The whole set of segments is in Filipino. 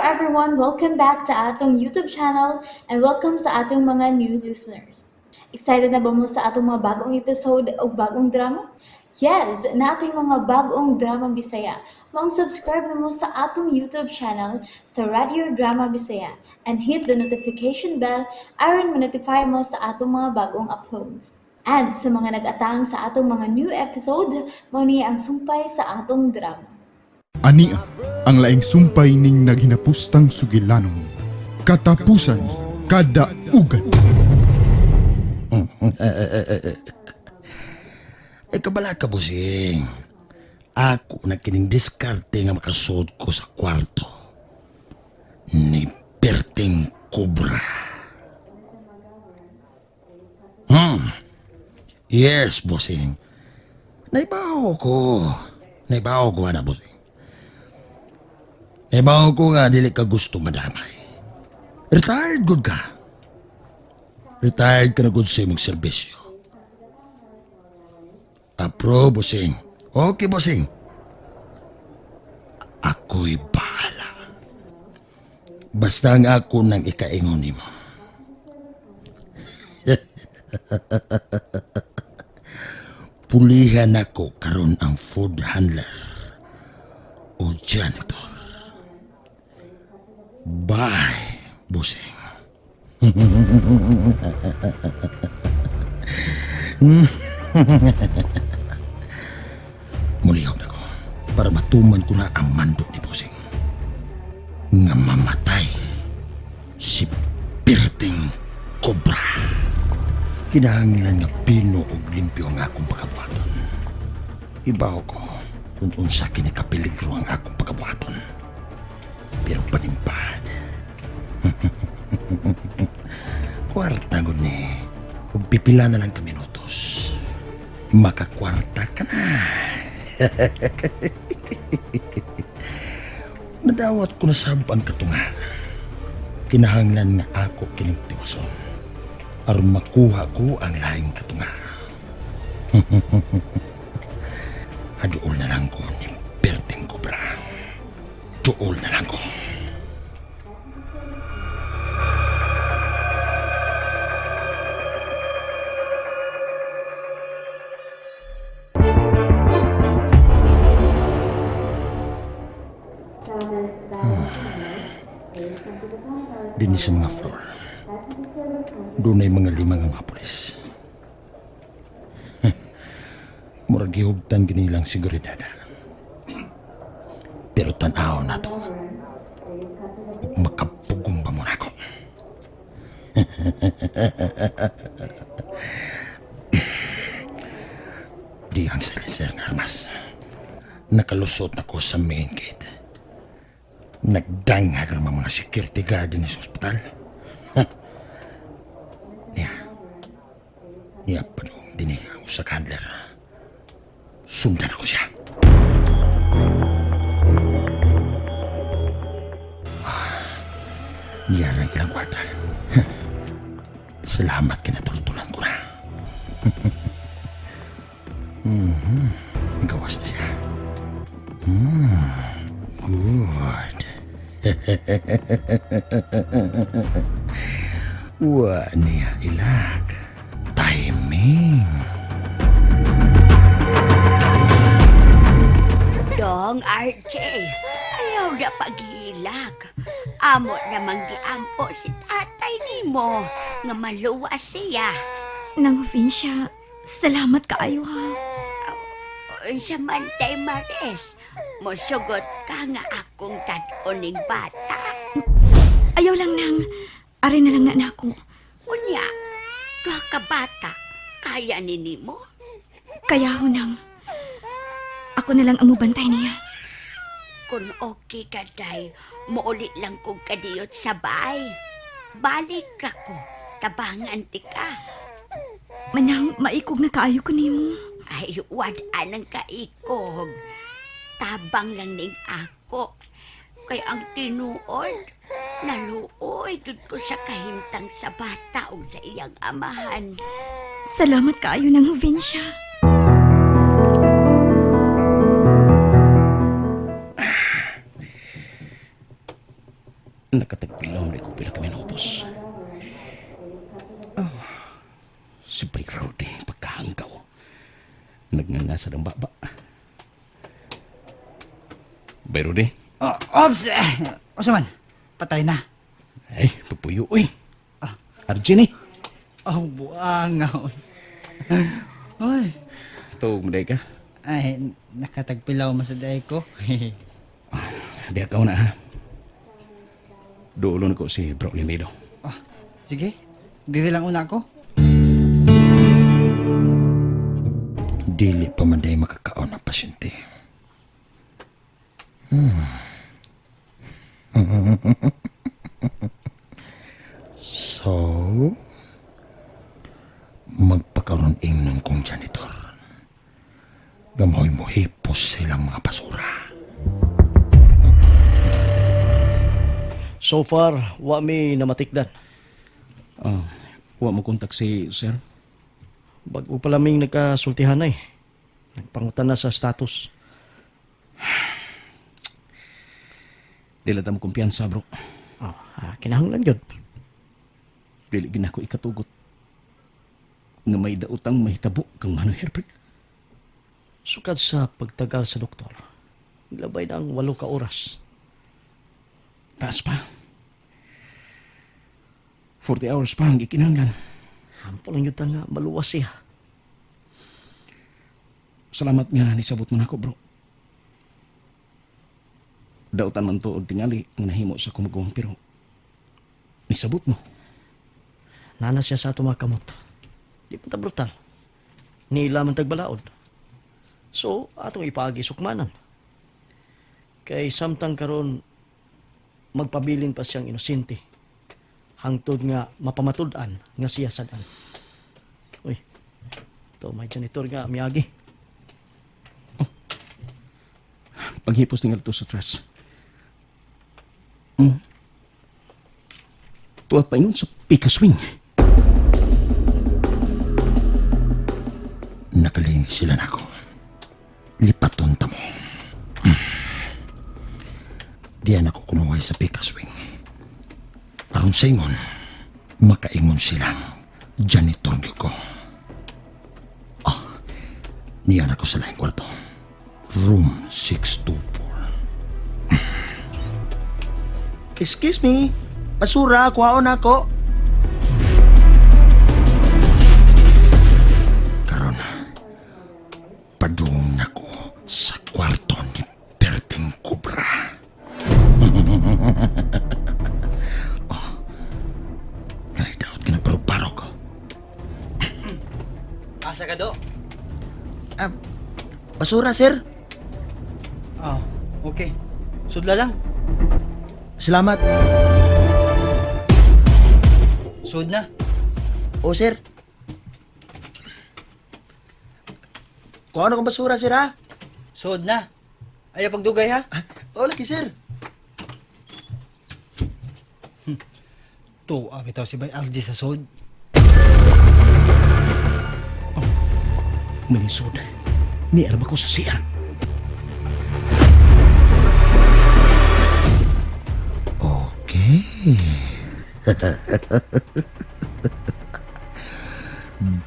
everyone, welcome back to atong YouTube channel and welcome sa atong mga new listeners. Excited na ba mo sa atong mga bagong episode o bagong drama? Yes, na ating mga bagong drama Bisaya. Subscribe na mo sa atong YouTube channel sa Radio Drama Bisaya and hit the notification bell aron ma-notify mo sa atong mga bagong uploads. And sa mga nag-atang sa atong mga new episode, mo niya ang sumpay sa atong drama. Ania, ang laing sumpay ning naghinapustang sugilanon. Katapusan, kadaugan. Ay kabala ka, busing. Ako na kining diskarte nga makasod ko sa kwarto ni Perting Cobra. Yes, busing. Naibaw ko na, busing. Naibaw ko nga dili ka gusto madamay. Retired good ka. Retired ka na good sa imong serbisyo. Apro, busing. Okay, busing. Ako'y bahala. Basta nga ako nang ikaingon nimo. Pulihan ako karon ang food handler o janitor. Bye, busing. Mulihog na ko para matuman ko na ang mando ni busing. Nga mamatay si Perting Cobra. Kinahanglan nga pino o limpyo ang akong pagkabuhaton. Ibaw ko kung unsa kinikapeligro ang akong pagkabuhaton. Pero panimpad. Kwarta ko ni. Kung pipila na lang ka minutos, makakwarta ka na. Nadawat ko na sab ang katungan. Kinahanglan nga ako kining tiwason. Aron makuha ko ang lahing katungan. Aduol na lang ko ni Perting Cobra. Duol na lang ko. Dini sa mga floor. Doon ay mga limang mga pulis. Murag gihugtan ginilang seguridad. Pero tanaw na to. Ug makapugong pa muna ako. Di ang silencer ng armas. Nakalusot ako sa main gate. Nagdangag ang mga security guard din sa ospital. Niya pa doon din ang usak handler. Sundan ako siya. Niya ang ilang kwartal. Salamat kinatulutulan ko na. Gawas na siya. Good. Wa niya ilag. Timing. Dong, RJ, ayaw na paghilag. Amo namang giampo si tatay nimo nga maluwas siya. Nang Vincia, salamat kaayo ha. Sa Mantay Mares, musugot ka nga akong tad-uning bata. Ayaw lang nang, ari na lang na ako. Unya, duha ka bata, kaya ni nimo? Kaya ho nang, ako na lang ang mubantay niya. Kung okay ka, day, muulit lang kong kadiyot sa bahay. Balik ka ko, tabangan ti ka. Manang, maikog na kaayo ko nimo. Ay, wad-an ang kaikog. Tabang lang ning ako. Kaya ang tinuod, naluoy dud ko sa kahimtang sa bata o sa iyang amahan. Salamat kaayo nang Vincia. Nakatagpilaw na ko pila kami minutos. Si Bay Rudy, pagkahangkaw. Nagnangasa ng baba. Bay Rudy? Ops! O man, patay na. Ay, pagpuyo, uy. Arjun eh. Oh, buang nga. Oy. Ito, maday ka. Ay, nakatagpilaw masaday ko. Di akaw na ha. Duulon ko si Bro Limido. Sige, dili lang una ko. Dili pa man day makakaon ang pasyente. So, magpakaroon ingnon kong janitor. Gamoy mo hipos silang mga basura. So far, wa mi namatikdan. Wa mo kontak si sir? Bago pa laming nagkasultihan na eh. Nagpangutan na sa status. Dili ta mo kumpiyansa, bro. Kinahanglan yun. Dili gina ko ikatugot. Nga may dautang mahitabo kang Manoy Herbert. Sukad sa pagtagal sa doktor. Ilabay na ang 8 ka oras. Taas pa. 40 hours pa ang ikinanglan. Hampol lang yun nga maluwas siya. Salamat nga nisabot mo na ako, bro. Dautan man to og tingali ang nahimo sa kumagong pero nisabot mo. Nana siya sa ato mga kamot. Di pa ta brutal. Nila man tagbalaod. So, atong ipaagi sukmanan. Kay samtang karon magpabilin pa siyang inosente. Hangtod nga mapamatud-an nga siya sadan. Uy, ito may janitor nga miyagi. Paghipos ningal to sa stress. Tuwa pa yun sa pika swing. Nakaling sila na ako. Lipaton ta mo. Diyan ako kumuhay sa pika swing. Aron sa ingon, makaingon silang janitor ko. Niyan ako sa lahing kwarto. Room 624. Excuse me, basura, kuhaon ako. Karon, padung nako sa kwarto ni Perting Cobra. May daot ka na parog-parog. Asa ka do? Basura, sir. Okay. Sudla lang. Salamat. Sud na. O, sir. Kuhaon akong basura, sir, ha? Sud na. Ayaw pagdugay ha. O, lagi, sir. Bitaw si Bay RJ sa sud. Manisod, ni arba ko sa siya. Okay.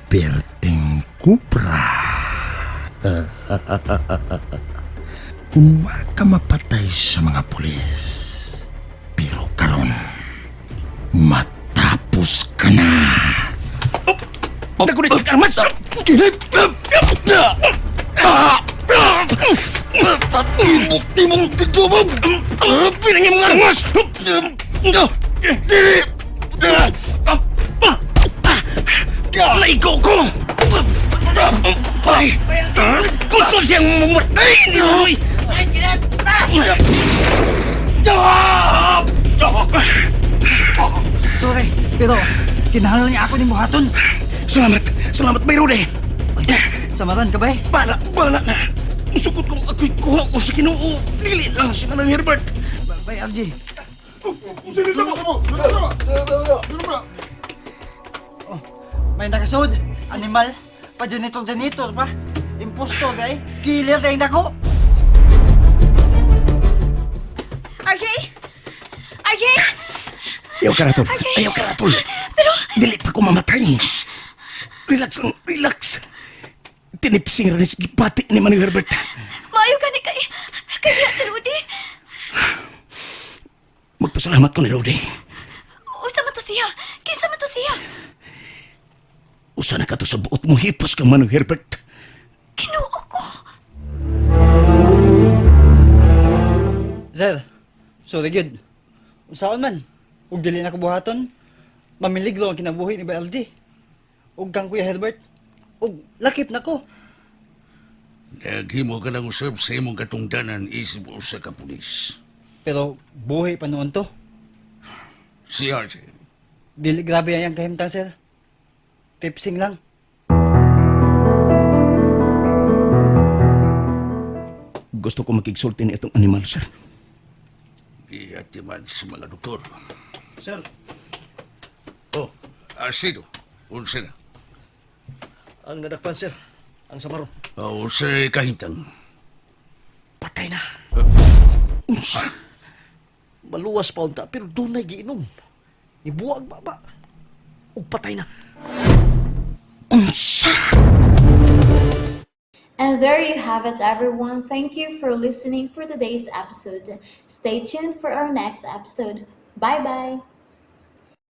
Perting Cobra. Kung wa ka mapatay sa mga pulis, pero karon matapos ka na. Nagunit ka armas! Timong kejubog! Pinangin mga armas! Dili! Naigo ko! Ay! Gusto siyang mamatay niyo! Sorry, pero kinahanglan niya ako ni Muhaton. Salamat! Salamat, Bay Rudy! Samaran ka ba eh? Bala na! Sukot kong ako'y kuha ko sa Ginoo. Dili lang si Manang Herbert. Bay RJ. May nakasod. Animal. Pa-janitor pa. Impostor kay. Killer tayong dako. RJ! RJ! Ayaw ka ratol. RJ! Ayaw ka ratol. Pero, Dili pa ko mamatay. Relax lang, relax. Tinipsing rin si Gipati ni Manong Herbert. maayo ka ni kay niya si Rudy. Magpasalamat ko ni Rudy. Usa man to siya? Kinsa man to siya? Usa na ka to sa buot mo hipos kang Manong Herbert. Kinuo ko. Sir, sorry gyud. Unsaon man? Ug dili na ko buhaton. Mamiliglo ang kinabuhi ni BLG. Ug kang Kuya Herbert. Ug lakip na ko. Naghimo ka lang usab sa imong katungdanan isip usa ka pulis. Pero buhi pa noon to. Si RJ, Dili grabe ang kahimtang, sir. Tipsing lang. Gusto ko makigsulti ni itong animal, sir. iatiman sa mga doktor. Sir, Oh, sino? Unsa na? ang nadakpan, sir. Ang samaro. Unsa'y kahintang. Patay na. Unsa? Maluwas pa unta, pero doon na giinom. Ibuwag baba. O patay na. Unsa? And there you have it, everyone. Thank you for listening for today's episode. Stay tuned for our next episode. Bye bye.